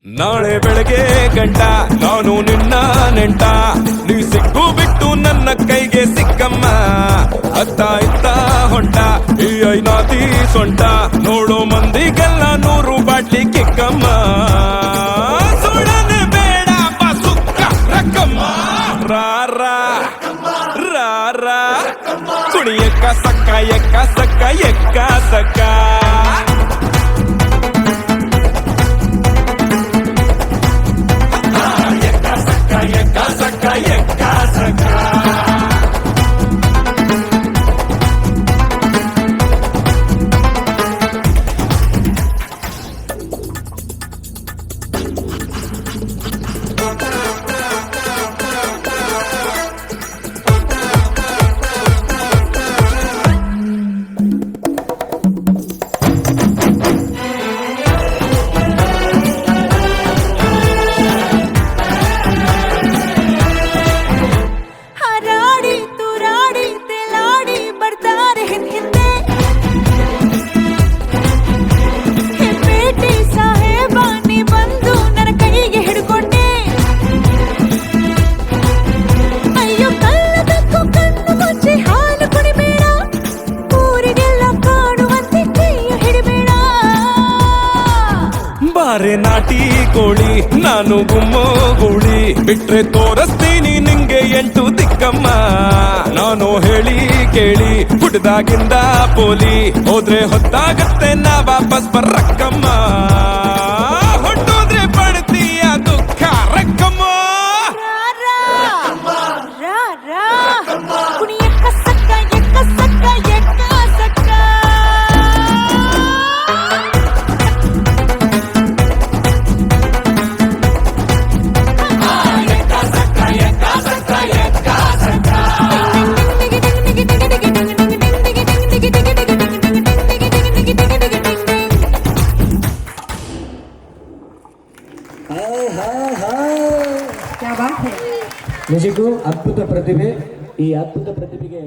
ನಾಳೆ ಬೆಳಗ್ಗೆ ಗಂಟ ನಾನು ನಿನ್ನ ನೆಂಟ ನೀ ಸಿಕ್ಕು ಬಿಟ್ಟು ನನ್ನ ಕೈಗೆ ಸಿಕ್ಕಮ್ಮ ಅತ್ತ ಇತ್ತ ಹೊಂಟ ಈ ಐನಾತಿ ಸೊಂಟ ನೋಡೋ ಮಂದಿಗೆಲ್ಲ 100 ಬಾಟ್ಲಿ ಕಿಕ್ಕಮ್ಮ ಸುಳ್ಳನೆ ಬೇಡ ಸುಕ್ಕ ರಕ್ಕಮ್ಮ ರಾರಾ ರಾರಾ ಕುಣಿ ಎಕ್ಕ ಸಕ್ಕ ಎಕ್ಕ ಸಕ್ಕ ಎಕ್ಕ ಸಕ್ಕ ಬಾರೆ ನಾಟಿ ಕೋಳಿ ನಾನು ಗುಮ್ಮೋ ಗೂಳಿ ಬಿಟ್ರೆ ತೋರಿಸ್ತೀನಿ ನಿಂಗೆ 8 ದಿಕ್ಕಮ್ಮ ನಾನು ಹೇಳಿ ಕೇಳಿ ಹುಟ್ಟದಾಗಿಂದ ಪೋಲಿ ಹೋದ್ರೆ ಹೊತ್ತಾಗತ್ತೆ ನಾ ವಾಪಸ್ ಬರಕ್ಕಮ್ಮ ಹೊಟ್ಟೋದ್ರೆ ಪಡ್ತೀಯ ದುಃಖ ರಕ್ಕಮ್ಮ ನಿಜಕ್ಕೂ ಅದ್ಭುತ ಪ್ರತಿಭೆ. ಈ ಅದ್ಭುತ ಪ್ರತಿಭೆಗೆ